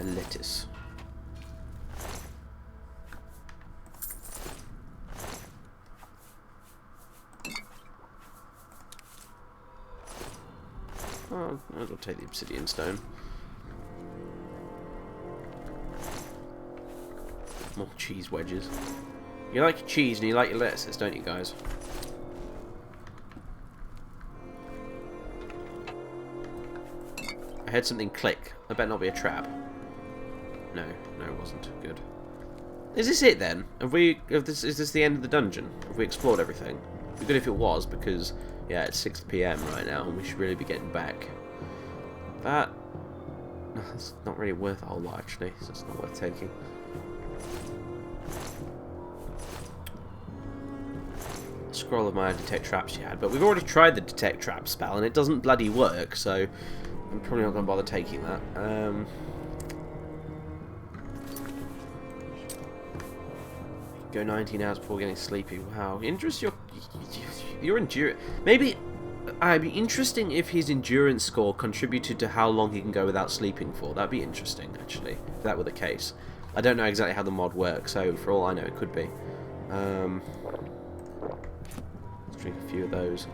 And lettuce. Oh, I'll take the obsidian stone. More cheese wedges. You like your cheese and you like your lettuces, don't you guys? I heard something click. I bet not be a trap. No, it wasn't. Good. Is this it then? Is this the end of the dungeon? Have we explored everything? It'd be good if it was, because yeah, it's 6 PM right now, and we should really be getting back. That's not really worth a whole lot, actually, so it's not worth taking. Scroll of my detect traps you had, but we've already tried the detect trap spell, and it doesn't bloody work, so I'm probably not going to bother taking that. Go 19 hours before getting sleepy. Wow, Idris, you're endurance. Maybe it'd be interesting if his endurance score contributed to how long he can go without sleeping for. That'd be interesting, actually, if that were the case. I don't know exactly how the mod works, so for all I know, it could be. Let's drink a few of those.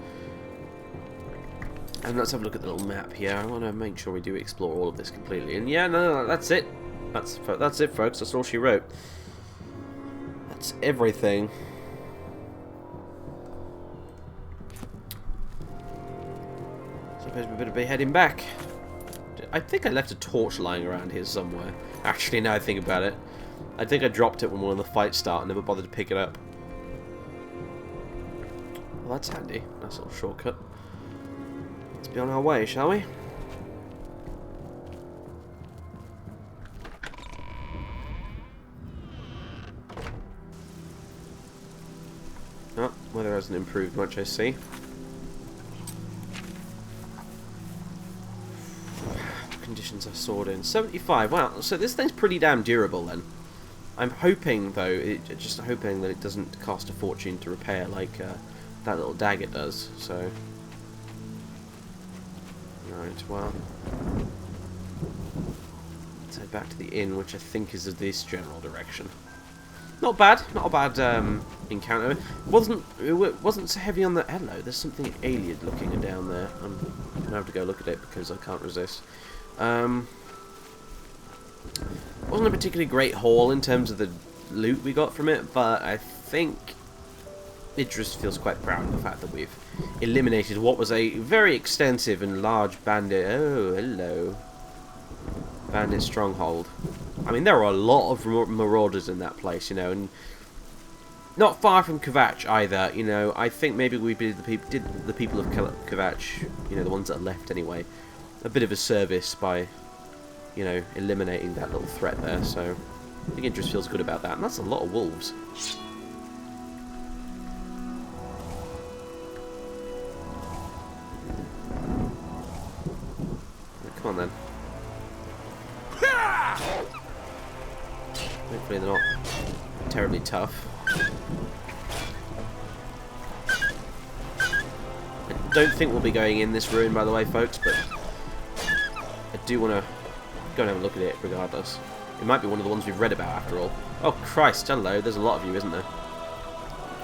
And let's have a look at the little map here. I want to make sure we do explore all of this completely. And yeah, no, that's it. That's it, folks. That's all she wrote. That's everything. Suppose we better be heading back. I think I left a torch lying around here somewhere. Actually, now I think about it, I think I dropped it when one of the fights started and never bothered to pick it up. Well, that's handy. Nice little shortcut. Let's be on our way, shall we? Oh, weather hasn't improved much, I see. Conditions are sorted in 75. Wow, so this thing's pretty damn durable then. I'm hoping though, just hoping that it doesn't cost a fortune to repair like that little dagger does. So, right, well, let's head back to the inn, which I think is this general direction. Not bad, not a bad encounter. It wasn't so heavy on the. Hello, there's something alien looking down there. I'm gonna have to go look at it because I can't resist. Wasn't a particularly great haul in terms of the loot we got from it, but I think Idris feels quite proud of the fact that we've eliminated what was a very extensive and large bandit. Oh, hello. Bandit stronghold. I mean, there are a lot of marauders in that place, you know, and not far from Kvatch either. You know, I think maybe we did the people of Kvatch, you know, the ones that are left anyway, a bit of a service by, you know, eliminating that little threat there. So I think Idris feels good about that, and that's a lot of wolves. Come on then. Hopefully they're not terribly tough. I don't think we'll be going in this ruin, by the way, folks, but I do want to go and have a look at it regardless. It might be one of the ones we've read about after all. Oh Christ, hello, there's a lot of you, isn't there?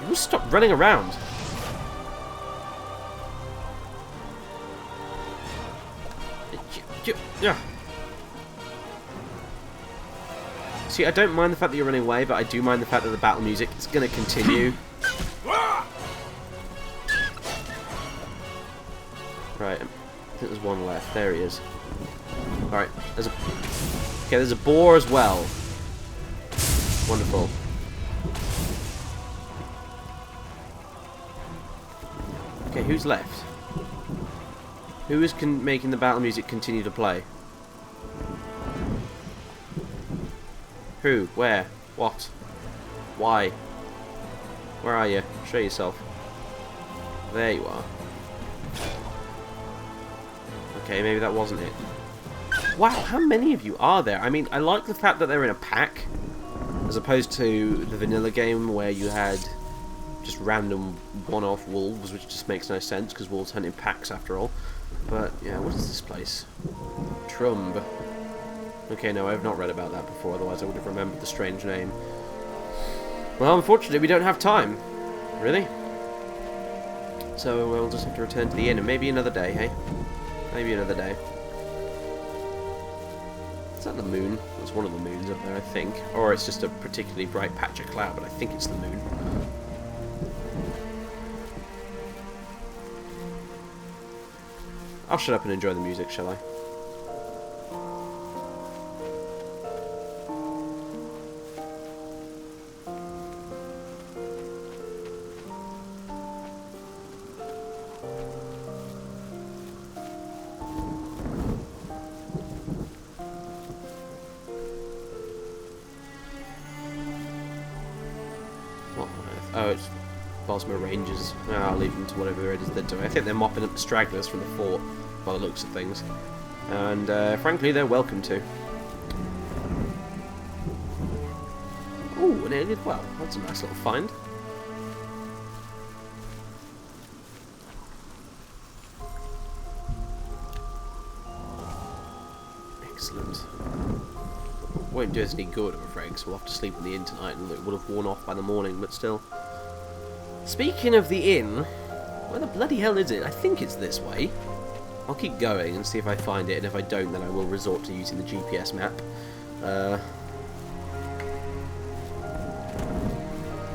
You stop running around. Yeah. See, I don't mind the fact that you're running away, but I do mind the fact that the battle music is going to continue. Right, I think there's one left. There he is. Alright, there's a boar as well. Wonderful. Okay, who's left? Who is making the battle music continue to play? Who? Where? What? Why? Where are you? Show yourself. There you are. Okay, maybe that wasn't it. Wow, how many of you are there? I mean, I like the fact that they're in a pack, as opposed to the vanilla game where you had just random one-off wolves, which just makes no sense because wolves hunt in packs after all. But yeah, what is this place? Trumb. Okay, no, I've not read about that before, otherwise I would have remembered the strange name. Well, unfortunately, we don't have time. Really? So we'll just have to return to the inn, and maybe another day, hey? Maybe another day. Is that the moon? That's one of the moons up there, I think. Or it's just a particularly bright patch of cloud, but I think it's the moon. I'll shut up and enjoy the music, shall I? What on earth? Oh, it's Bosma Rangers. Oh, I'll leave them to whatever it is they're doing. I think they're mopping up the stragglers from the fort, by the looks of things. And, frankly, they're welcome to. Ooh, and it did well. That's a nice little find. Excellent. Won't do us any good, I'm afraid, because we'll have to sleep in the inn tonight, and it would have worn off by the morning, but still. Speaking of the inn, where the bloody hell is it? I think it's this way. I'll keep going and see if I find it, and if I don't, then I will resort to using the GPS map.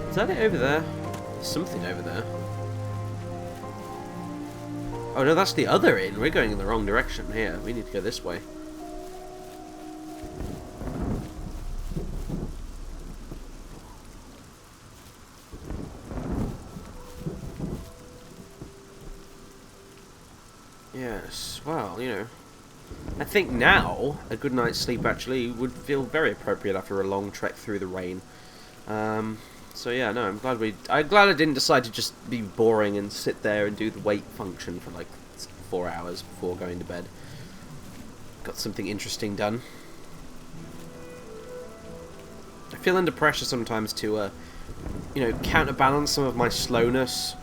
Is that it over there? There's something over there. Oh no, that's the other inn. We're going in the wrong direction here. We need to go this way. Yes, well, you know, I think now a good night's sleep actually would feel very appropriate after a long trek through the rain. So yeah, no, I'm glad I didn't decide to just be boring and sit there and do the wait function for like 4 hours before going to bed. Got something interesting done. I feel under pressure sometimes to, you know, counterbalance some of my slowness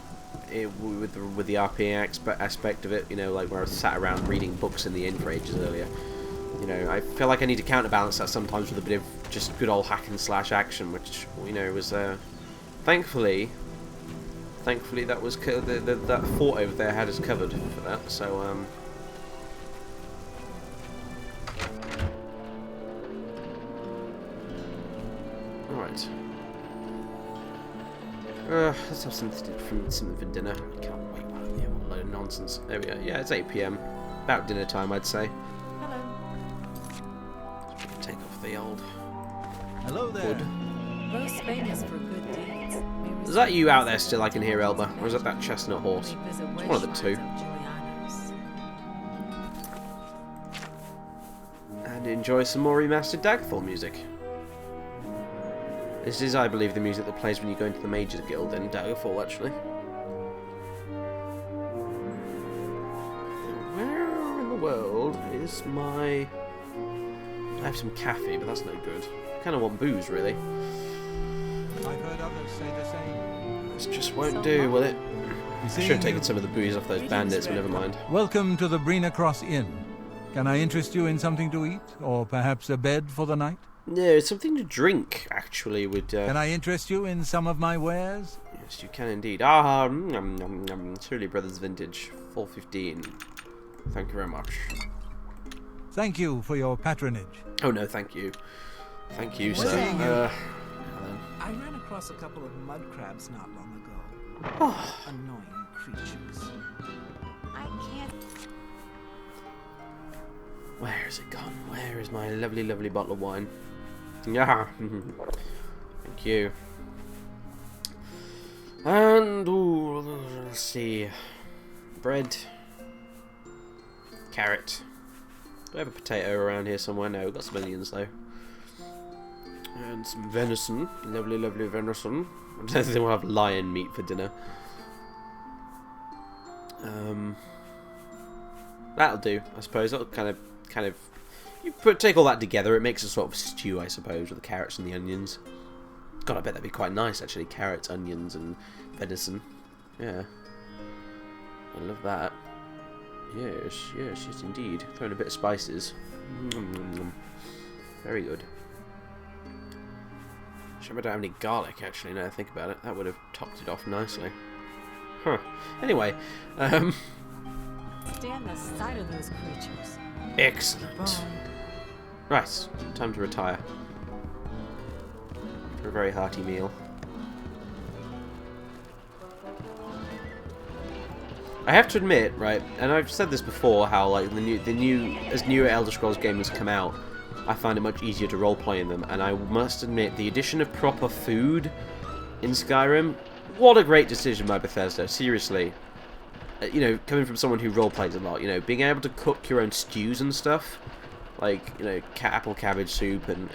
with the RP aspect of it, you know, like where I sat around reading books in the inn for ages earlier. You know, I feel like I need to counterbalance that sometimes with a bit of just good old hack and slash action, which, you know, was thankfully that was that fort over there had us covered for that. So all right. Let's have something for dinner. I can't wait. Yeah, what a load of nonsense. There we go. Yeah, it's 8 PM. About dinner time, I'd say. Hello. Take off the old Hello there. hood. Most famous for good deeds. Is that you out there still I can hear, Elba? Or is that chestnut horse? It's one of the two. And enjoy some more remastered Daggerfall music. This is, I believe, the music that plays when you go into the Mages Guild in Daggerfall, actually. Where in the world is my... I have some caffeine, but that's no good. I kind of want booze, really. I've heard others say the same. This just won't do, will it? I should have taken some of the booze off those bandits, but never mind. Welcome to the Brina Cross Inn. Can I interest you in something to eat? Or perhaps a bed for the night? No, it's something to drink, actually, would... Can I interest you in some of my wares? Yes, you can indeed. Surly Brothers Vintage, 415. Thank you very much. Thank you for your patronage. Oh no, thank you. Thank you, sir. Seeing you. I ran across a couple of mud crabs not long ago. Oh, Annoying creatures. I can't. where is it gone? Where is my lovely, lovely bottle of wine? Yeah. Thank you. And, ooh, let's see. Bread. Carrot. Do I have a potato around here somewhere? No, we've got some onions though. And some venison. Lovely, lovely venison. I don't think we'll have lion meat for dinner. That'll do, I suppose. That'll kind of you take all that together, it makes a sort of stew, I suppose, with the carrots and the onions. God, I bet that'd be quite nice, actually. Carrots, onions, and venison. Yeah. I love that. Yes, yes, yes, indeed. Throw in a bit of spices. Very good. Shame I don't have any garlic, actually, now I think about it. That would have topped it off nicely. Huh. Anyway, Stand the sight of those creatures. excellent. Right, time to retire. For a very hearty meal. I have to admit, right, and I've said this before, how like as newer Elder Scrolls games come out, I find it much easier to roleplay in them, and I must admit, the addition of proper food in Skyrim, what a great decision by Bethesda, seriously. You know, coming from someone who roleplays a lot, you know, being able to cook your own stews and stuff, like, you know, apple cabbage soup and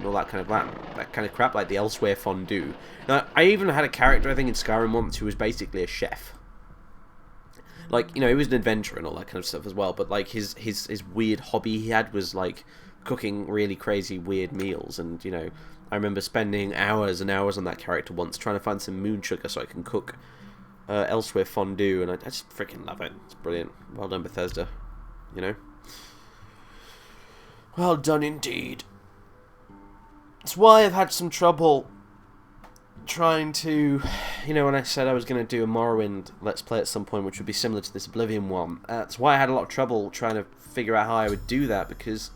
all that kind of that kind of crap, like the Elsewhere fondue. Now, I even had a character, I think, in Skyrim once who was basically a chef. Like, you know, he was an adventurer and all that kind of stuff as well, but like his weird hobby he had was like cooking really crazy weird meals, and you know, I remember spending hours and hours on that character once trying to find some moon sugar so I can cook Elsewhere fondue, and I just freaking love it. It's brilliant. Well done, Bethesda. You know? Well done indeed. That's why I've had some trouble trying to, you know, when I said I was going to do a Morrowind Let's Play at some point, which would be similar to this Oblivion one, that's why I had a lot of trouble trying to figure out how I would do that, because,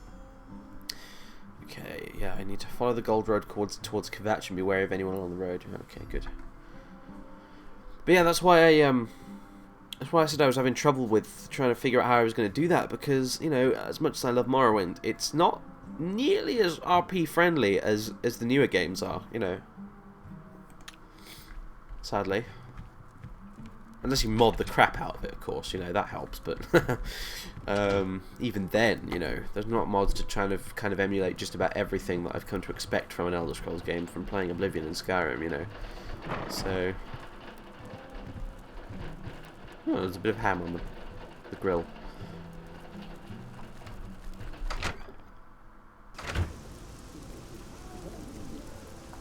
okay, yeah, I need to follow the gold road towards Kvatch and be wary of anyone along the road. Okay, good. But yeah, that's why I said I was having trouble with trying to figure out how I was going to do that, because, you know, as much as I love Morrowind, it's not nearly as RP friendly as the newer games are, you know. Sadly. Unless you mod the crap out of it, of course, you know, that helps, but even then, you know, there's not mods to kind of emulate just about everything that I've come to expect from an Elder Scrolls game from playing Oblivion and Skyrim, you know. So, oh, there's a bit of ham on the grill.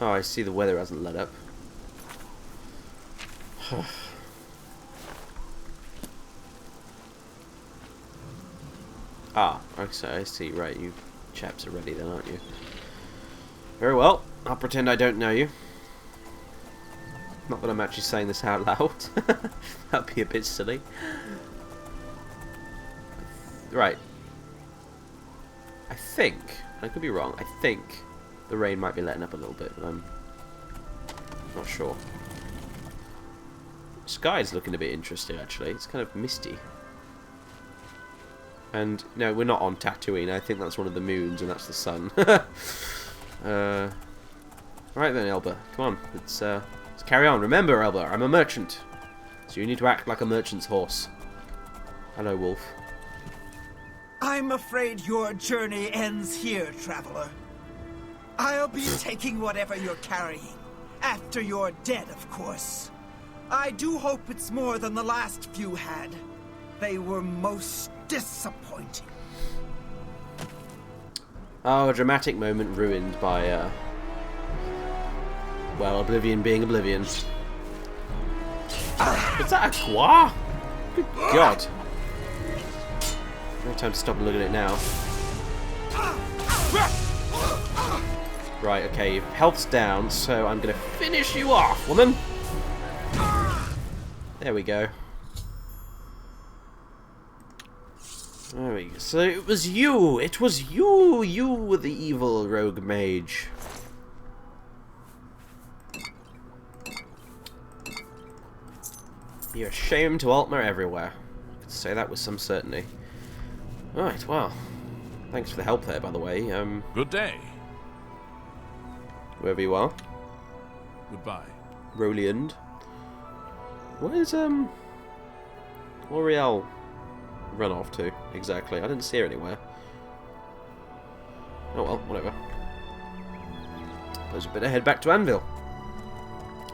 Oh, I see the weather hasn't let up. Ah, okay, I see, right, you chaps are ready then, aren't you? Very well, I'll pretend I don't know you. Not that I'm actually saying this out loud. That'd be a bit silly. Right. I think, I could be wrong, I think the rain might be letting up a little bit, but I'm not sure. Sky's looking a bit interesting, actually. It's kind of misty. And, no, we're not on Tatooine. I think that's one of the moons, and that's the sun. Right then, Elba. Come on, let's carry on. Remember, Elba, I'm a merchant. So you need to act like a merchant's horse. Hello, Wolf. I'm afraid your journey ends here, traveler. I'll be taking whatever you're carrying. After you're dead, of course. I do hope it's more than the last few had. They were most disappointing. Oh, a dramatic moment ruined by, well, Oblivion being Oblivion. Is that a quah? Good God. No time to stop and look at it now. Right, okay, your health's down, so I'm gonna finish you off, woman! There we go. There we go. So it was you! It was you! You were the evil rogue mage. You're ashamed to Altmer everywhere. I could say that with some certainty. Right, well. Thanks for the help there, by the way. Good day. Wherever you are. Goodbye. Roliand. Where's L'Oreal run off to exactly? I didn't see her anywhere. Oh well, whatever. Suppose we better head back to Anvil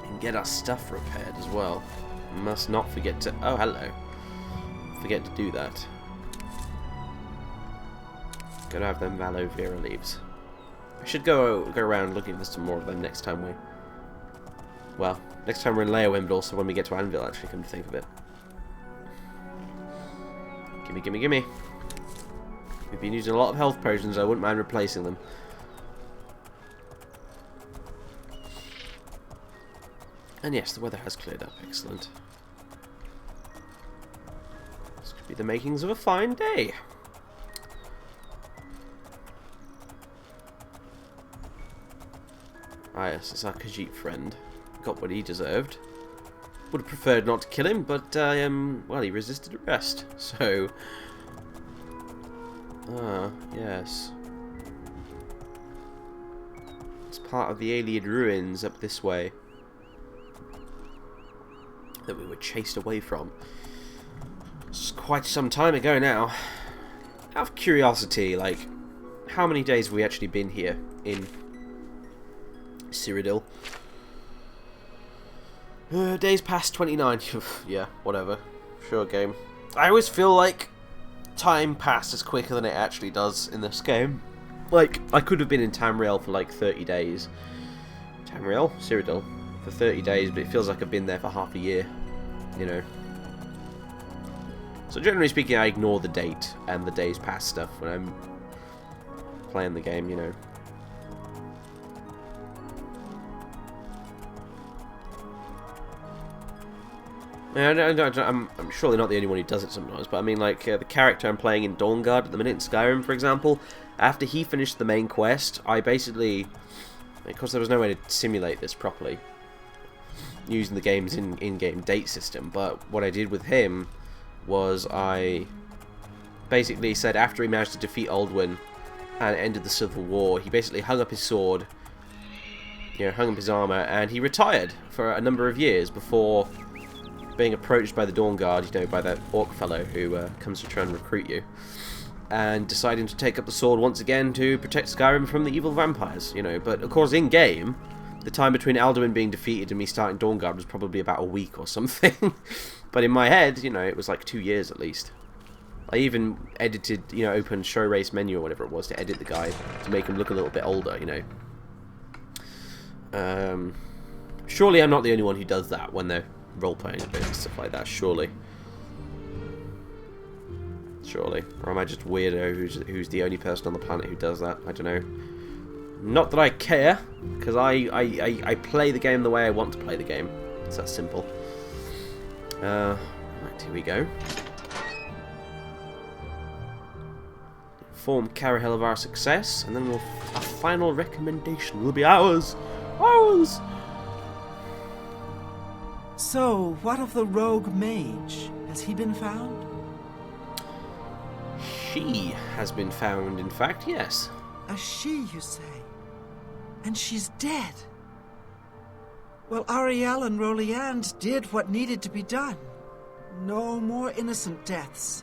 and get our stuff repaired as well. Must not forget to. Oh, hello. Forget to do that. Gotta have them Aloe Vera leaves. I should go around looking for some more of them next time we. Well, next time we're in Leowind, but also when we get to Anvil, actually, come to think of it. Gimme, gimme, gimme. We've been using a lot of health potions, I wouldn't mind replacing them. And yes, the weather has cleared up. Excellent. This could be the makings of a fine day. Ah yes, it's our Khajiit friend. Got what he deserved. Would have preferred not to kill him, but well, he resisted arrest. So, yes, it's part of the alien ruins up this way that we were chased away from. It's quite some time ago now. Out of curiosity, like, how many days have we actually been here in Cyrodiil? Days past 29. Yeah, whatever. Sure game. I always feel like time passes quicker than it actually does in this game. Like, I could have been in Tamriel for like 30 days. Tamriel? Cyrodiil. For 30 days, but it feels like I've been there for half a year. You know. So generally speaking, I ignore the date and the days past stuff when I'm playing the game, you know. I'm surely not the only one who does it sometimes, but I mean, like, the character I'm playing in Dawnguard at the minute in Skyrim, for example, after he finished the main quest, I basically, because there was no way to simulate this properly, using the game's in-game date system, but what I did with him was I basically said after he managed to defeat Alduin and ended the Civil War, he basically hung up his sword, you know, hung up his armor, and he retired for a number of years before being approached by the Dawnguard, you know, by that orc fellow who comes to try and recruit you, and deciding to take up the sword once again to protect Skyrim from the evil vampires, you know. But of course, in game, the time between Alduin being defeated and me starting Dawnguard was probably about a week or something. But in my head, you know, it was like 2 years at least. I even edited, you know, opened show race menu or whatever it was to edit the guy to make him look a little bit older, you know. Surely I'm not the only one who does that when they're role-playing a bit and stuff like that, surely. Surely. Or am I just weirdo who's the only person on the planet who does that? I don't know. Not that I care, because I play the game the way I want to play the game. It's that simple. Right, here we go. Inform Carahel of our success, and then our final recommendation will be ours. Ours! So, what of the rogue mage? Has he been found? She has been found, in fact, yes. A she, you say? And she's dead? Well, Ariel and Roliand did what needed to be done. No more innocent deaths.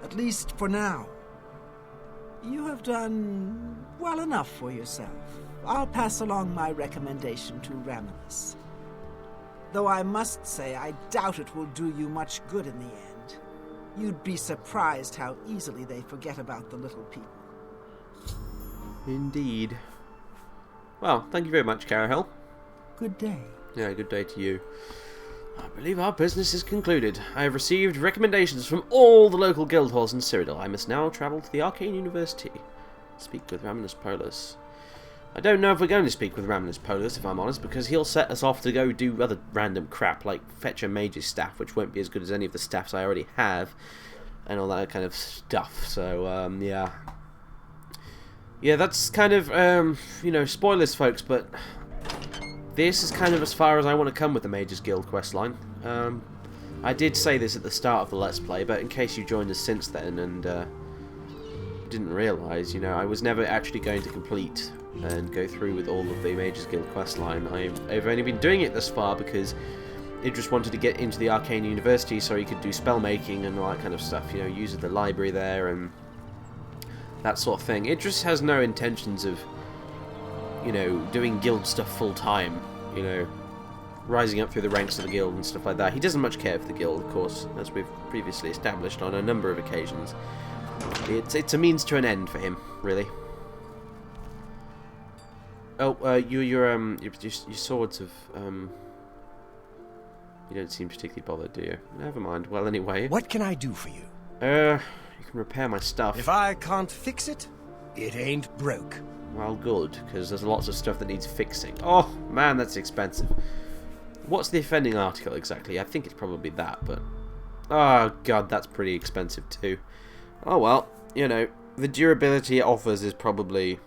At least for now. You have done well enough for yourself. I'll pass along my recommendation to Ramilus. Though I must say, I doubt it will do you much good in the end. You'd be surprised how easily they forget about the little people. Indeed. Well, thank you very much, Carahel. Good day. Yeah, good day to you. I believe our business is concluded. I have received recommendations from all the local guild halls in Cyrodiil. I must now travel to the Arcane University. Speak with Ramilus Polus. I don't know if we're going to speak with Ramilus Polus, if I'm honest, because he'll set us off to go do other random crap, like fetch a mage's staff, which won't be as good as any of the staffs I already have, and all that kind of stuff. So, yeah. Yeah, that's kind of, you know, spoilers, folks, but this is kind of as far as I want to come with the Mages Guild questline. I did say this at the start of the Let's Play, but in case you joined us since then and didn't realise, you know, I was never actually going to complete and go through with all of the Mages Guild questline. I've only been doing it this far because Idris wanted to get into the Arcane University so he could do spell making and all that kind of stuff, you know, use the library there and that sort of thing. Idris has no intentions of, you know, doing guild stuff full time, you know, rising up through the ranks of the guild and stuff like that. He doesn't much care for the guild, of course, as we've previously established on a number of occasions. It's a means to an end for him, really. Oh, your swords have, you don't seem particularly bothered, do you? Never mind. Well, anyway. What can I do for you? You can repair my stuff. If I can't fix it, it ain't broke. Well, good, because there's lots of stuff that needs fixing. Oh, man, that's expensive. What's the offending article exactly? I think it's probably that, but... Oh, God, that's pretty expensive too. Oh, well, you know, the durability it offers is probably,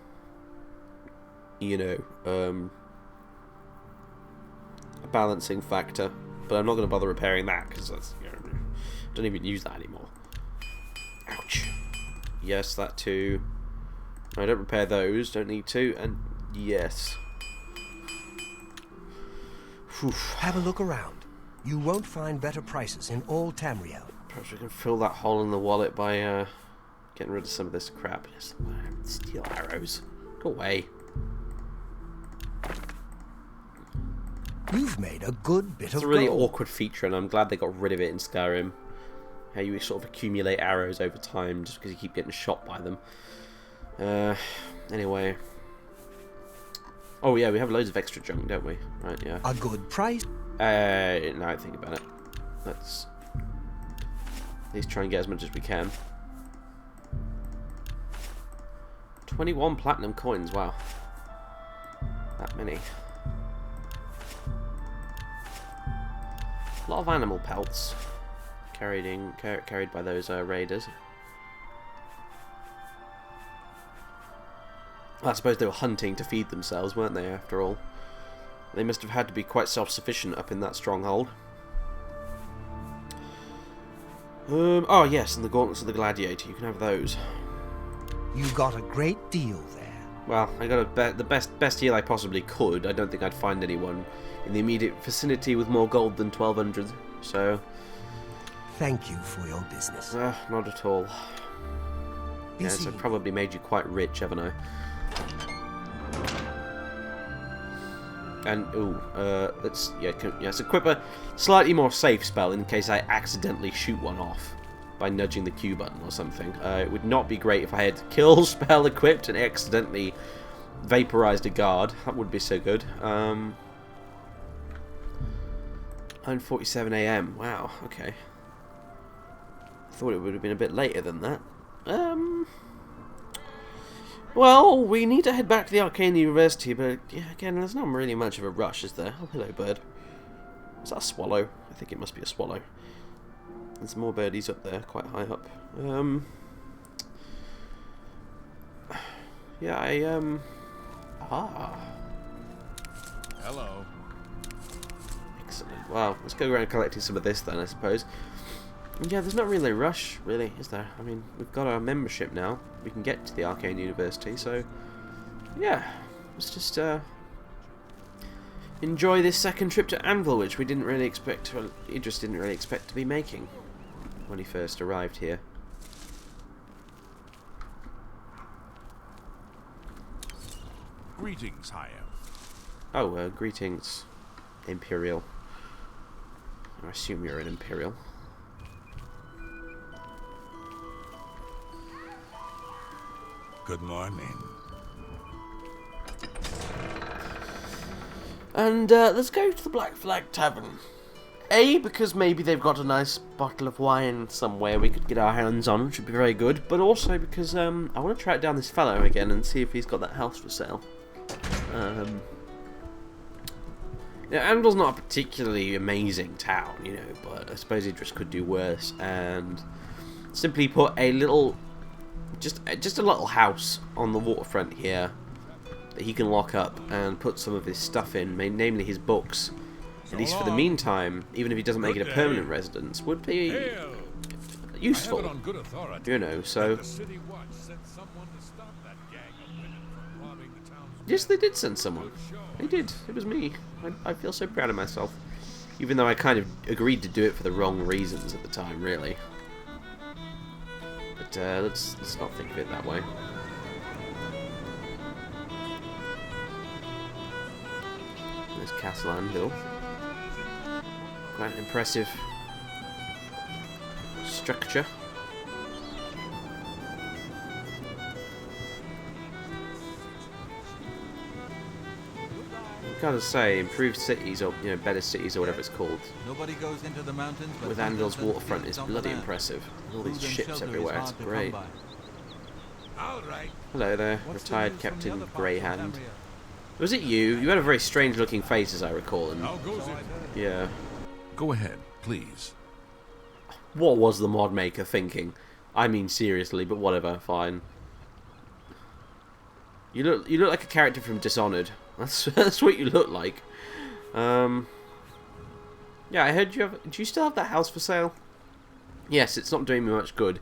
you know, a balancing factor. But I'm not going to bother repairing that, because that's, you know, I don't even use that anymore. Ouch. Yes, that too. I don't repair those, don't need to, and yes. Whew. Have a look around. You won't find better prices in all Tamriel. Perhaps we can fill that hole in the wallet by getting rid of some of this crap. Steel arrows. Go away. You've made a good bit of It's a really gold. awkward feature, and I'm glad they got rid of it in Skyrim. How you sort of accumulate arrows over time just because you keep getting shot by them. Anyway. Oh yeah, we have loads of extra junk, don't we? Right, yeah. A good price. Now I think about it. Let's at least try and get as much as we can. 21 platinum coins, wow. That many. A lot of animal pelts carried by those raiders. I suppose they were hunting to feed themselves, weren't they, after all? They must have had to be quite self-sufficient up in that stronghold. Oh yes, and the gauntlets of the gladiator, you can have those. You got a great deal there. Well, I got the best deal I possibly could. I don't think I'd find anyone in the immediate vicinity with more gold than 1200, so... Thank you for your business. Not at all. You Yes, see, I've probably made you quite rich, haven't I? And, let's equip a slightly more safe spell in case I accidentally shoot one off by nudging the Q button or something. It would not be great if I had kill spell equipped and accidentally vaporized a guard. That would be so good. 9:47 AM. Wow, okay. Thought it would have been a bit later than that. Well, we need to head back to the Arcane University, but yeah, again, there's not really much of a rush, is there? Oh, hello, bird. Is that a swallow? I think it must be a swallow. There's more birdies up there, quite high up. Yeah, Hello. Excellent. Well, let's go around collecting some of this then, I suppose. Yeah, there's not really a rush, really, is there? I mean, we've got our membership now. We can get to the Arcane University, so... Yeah, let's just, enjoy this second trip to Anvil, which we didn't really expect, well, Idris didn't really expect to be making when he first arrived here. Greetings, High Elf. Oh, greetings, Imperial. I assume you're an Imperial. Good morning. And let's go to the Black Flag Tavern. A, because maybe they've got a nice bottle of wine somewhere we could get our hands on, which would be very good. But also because I want to track down this fellow again and see if he's got that house for sale. Yeah, Anvil's not a particularly amazing town, you know, but I suppose Idris could do worse. And simply put, a little... Just a little house on the waterfront here that he can lock up and put some of his stuff in, namely his books, at least for the meantime, even if he doesn't make it a permanent residence, would be useful, you know, so... Yes, they did send someone. They did. It was me. I feel so proud of myself. Even though I kind of agreed to do it for the wrong reasons at the time, really. But let's not think of it that way. There's Castle Anvil. Quite an impressive structure. I've got to say, improved cities, or you know, better cities, or whatever it's called, Nobody goes into the mountains, but with Anvil's waterfront is bloody impressive. All these ships everywhere, it's great. Hello there, retired Captain Greyhand. Was it you? You had a very strange looking face, as I recall. And How goes it? yeah. Go ahead, please. What was the mod maker thinking? I mean, seriously, but whatever. Fine. You look like a character from Dishonored. That's what you look like. Yeah, I heard you have. Do you still have that house for sale? Yes, it's not doing me much good.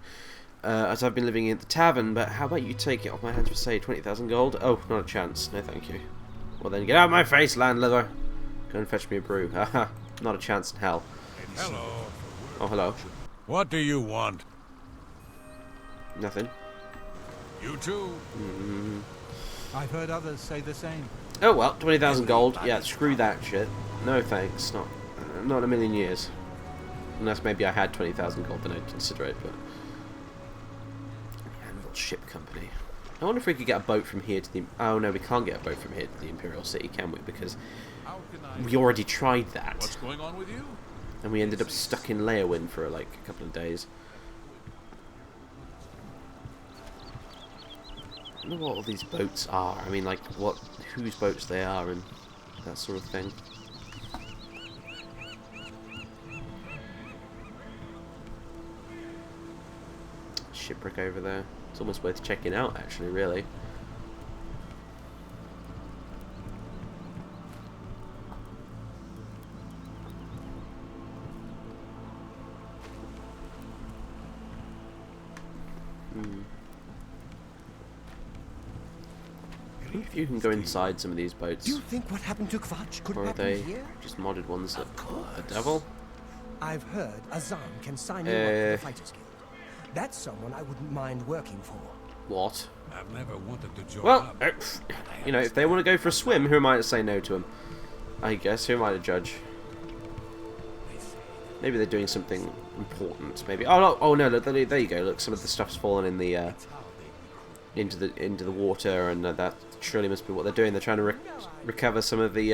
As I've been living at the tavern, but how about you take it off my hands for, say, 20,000 gold? Oh, not a chance. No, thank you. Well then, get out of my face, landlubber. Go and fetch me a brew. Haha, not a chance in hell. Hello. Oh, hello. What do you want? Nothing. You too. I've heard others say the same. Oh well, 20,000 gold. Yeah, screw that shit. No thanks. Not in a million years. Unless maybe I had 20,000 gold, then I'd consider it, but... Emerald Ship Company. I wonder if we could get a boat from here to the... Oh no, we can't get a boat from here to the Imperial City, can we? Because How can I... we already tried that. What's going on with you? And we ended up stuck in Leyawind for like a couple of days. I don't know what all these boats are. I mean, like, whose boats they are and that sort of thing. Shipwreck over there. It's almost worth checking out, actually, really. I wonder if you can go inside some of these boats. Do you think what happened to Kvatch could Or are happen they here? just modded ones that... The devil? I've heard Azan can sign you up for the Fighters Guild. That's someone I wouldn't mind working for. What? I've never wanted to join Well, up. you know, if they want to go for a swim, who am I to say no to them? I guess, who am I to judge? Maybe they're doing something important. Maybe. Oh no! Look, there you go. Look, some of the stuff's fallen in the into the water, and that surely must be what they're doing. They're trying to recover some of the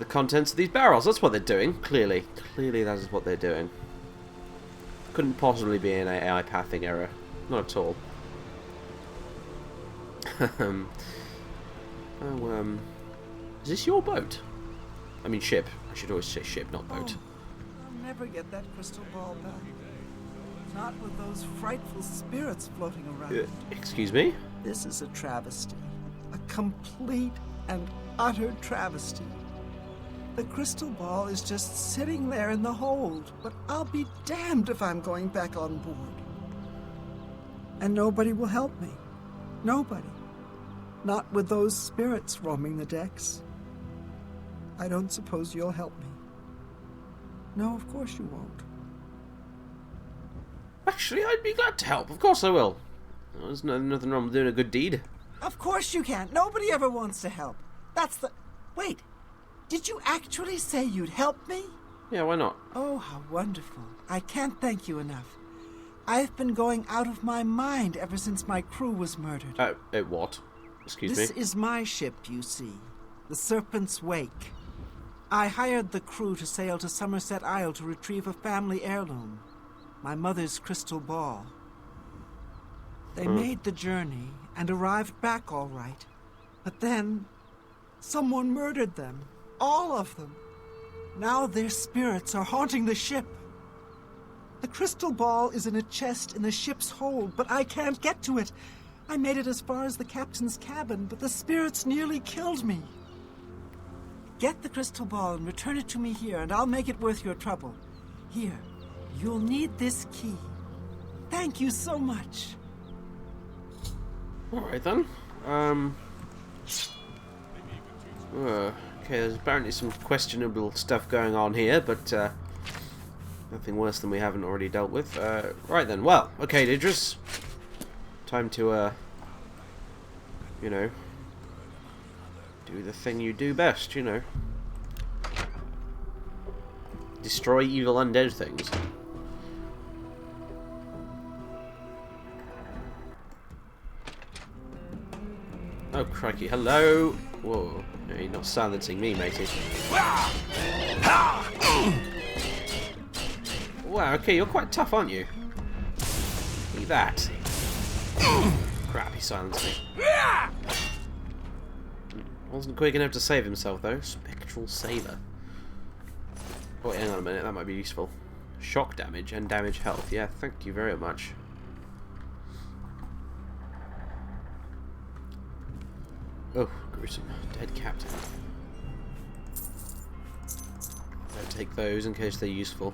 contents of these barrels. That's what they're doing. Clearly, that is what they're doing. Couldn't possibly be an AI pathing error. Not at all. Is this your boat? I mean ship. I should always say ship, not boat. I'll never get that crystal ball back. Not with those frightful spirits floating around. Excuse me? This is a travesty. A complete and utter travesty. The crystal ball is just sitting there in the hold, but I'll be damned if I'm going back on board. And nobody will help me. Nobody. Not with those spirits roaming the decks. I don't suppose you'll help me. No, of course you won't. Actually, I'd be glad to help. Of course I will. There's nothing wrong with doing a good deed. Of course you can't. Nobody ever wants to help. That's the... Wait. Did you actually say you'd help me? Yeah, why not? Oh, how wonderful. I can't thank you enough. I've been going out of my mind ever since my crew was murdered. What? Excuse This me? is my ship, you see. The Serpent's Wake. I hired the crew to sail to Somerset Isle to retrieve a family heirloom. My mother's crystal ball. They made the journey and arrived back all right. But then, someone murdered them. All of them. Now their spirits are haunting the ship. The crystal ball is in a chest in the ship's hold, but I can't get to it. I made it as far as the captain's cabin, but the spirits nearly killed me. Get the crystal ball and return it to me here, and I'll make it worth your trouble. Here, you'll need this key. Thank you so much. Alright then. Okay, there's apparently some questionable stuff going on here, but nothing worse than we haven't already dealt with. Right then, well, okay, Idris. Time to, you know, do the thing you do best, you know. Destroy evil undead things. Oh, crikey. Hello! Whoa. No, you're not silencing me, matey. Wow, okay, you're quite tough, aren't you? Look at that. Crap, he silenced me. Wasn't quick enough to save himself, though. Spectral Saber. Oh, wait, hang on a minute. That might be useful. Shock damage and damage health. Yeah, thank you very much. Oh, gruesome. Dead captain. I'll take those in case they're useful.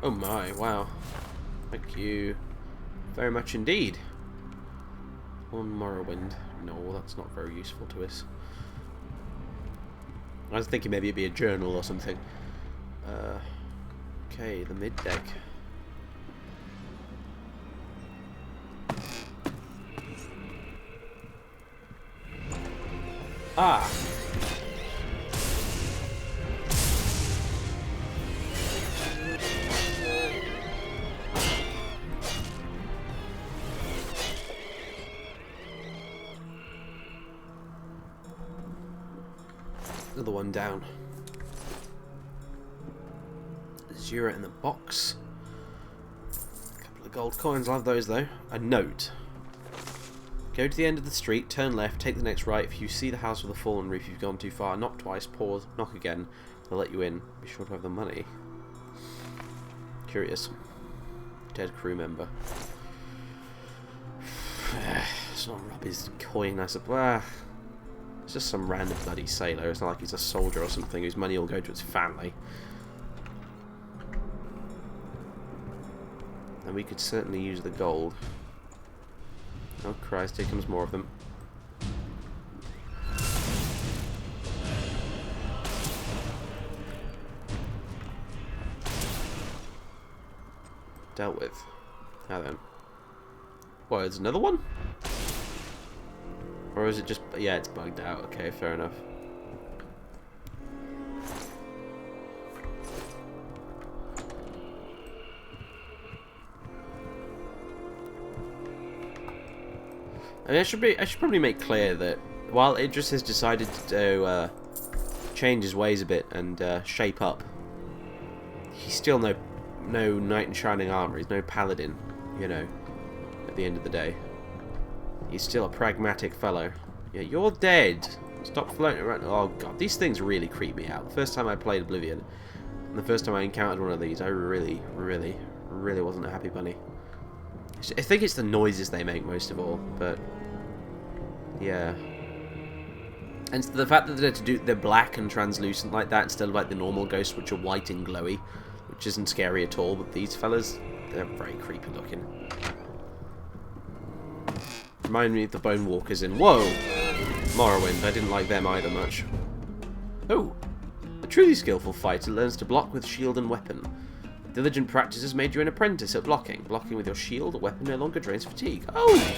Oh my, wow. Thank you very much indeed. On Morrowind. No, that's not very useful to us. I was thinking maybe it'd be a journal or something. Okay, the mid-deck. Ah! Another one down. Zero in the box. A couple of gold coins. I'll have those though. A note. Go to the end of the street, turn left, take the next right. If you see the house with a fallen roof, you've gone too far. Knock twice, pause, knock again. They'll let you in. Be sure to have the money. Curious. Dead crew member. It's not Robbie's coin, I suppose. It's just some random bloody sailor. It's not like he's a soldier or something whose money will go to his family. And we could certainly use the gold. Oh Christ, here comes more of them. Dealt with. Now then. What, there's another one? Or is it just... yeah, it's bugged out. Okay, fair enough. I mean, I should probably make clear that while Idris has decided to change his ways a bit and shape up, he's still no knight in shining armor. He's no paladin, you know. At the end of the day, he's still a pragmatic fellow. Yeah, you're dead. Stop floating around. Oh god, these things really creep me out. The first time I played Oblivion, and the first time I encountered one of these, I really wasn't a happy bunny. I think it's the noises they make most of all, but yeah. And the fact that they're black and translucent like that instead of like the normal ghosts, which are white and glowy, which isn't scary at all. But these fellas, they're very creepy looking. Remind me of the Bone Walkers in Morrowind. I didn't like them either much. Oh, a truly skillful fighter learns to block with shield and weapon. Diligent practice has made you an apprentice at blocking. Blocking with your shield or weapon no longer drains fatigue. Oh!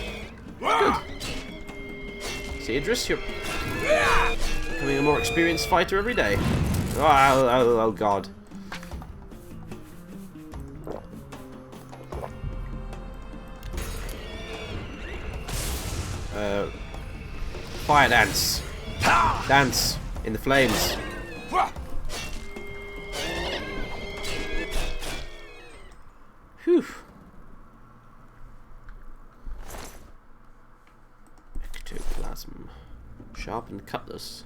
Good. See, Idris, you're becoming a more experienced fighter every day. Oh god. Fire dance. Dance in the flames. Whew. Ectoplasm. Sharpened cutlass.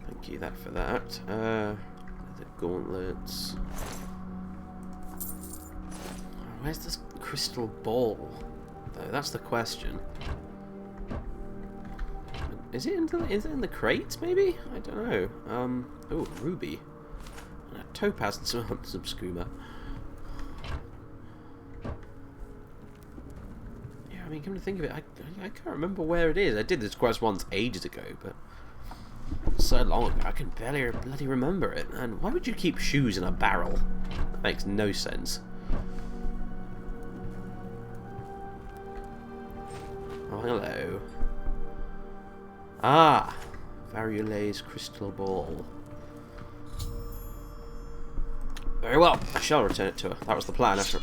Thank you that for that. The gauntlets. Where's this crystal ball? That's the question. Is it in the crates, maybe? I don't know. Oh, ruby. And a topaz and some skooma. Yeah, I mean, come to think of it, I can't remember where it is. I did this quest once ages ago, but so long ago I can barely bloody remember it. And why would you keep shoes in a barrel? That makes no sense. Oh, hello. Ah! Varule's crystal ball. Very well, I shall return it to her. That was the plan after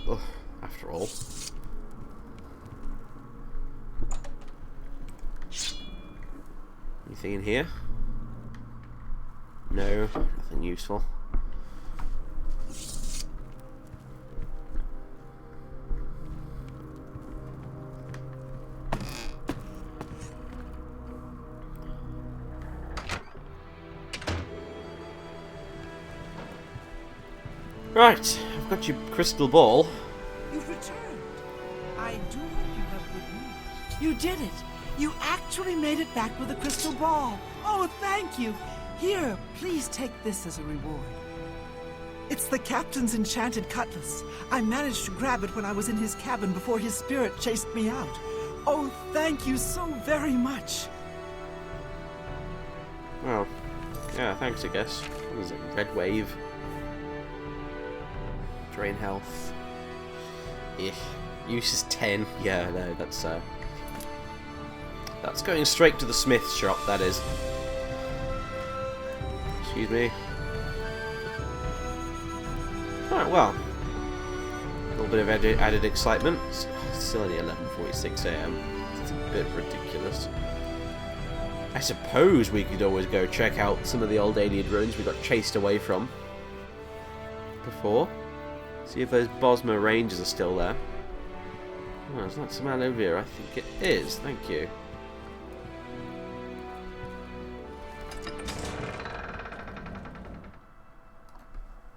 all. Anything in here? No, nothing useful. Right, I've got your crystal ball. You've returned. I do hope you have good news. You did it. You actually made it back with a crystal ball. Oh, thank you. Here, please take this as a reward. It's the captain's enchanted cutlass. I managed to grab it when I was in his cabin before his spirit chased me out. Oh, thank you so very much. Well, yeah, thanks, I guess. What is it? Red wave. Drain health. Use is 10. Yeah, no, that's going straight to the smith's shop, that is. Excuse me. Alright, well. A little bit of added excitement. It's still only 11:46 AM. It's a bit ridiculous. I suppose we could always go check out some of the old alien ruins we got chased away from before. See if those Bosma Rangers are still there. Oh, it's not some Oblivion. I think it is. Thank you.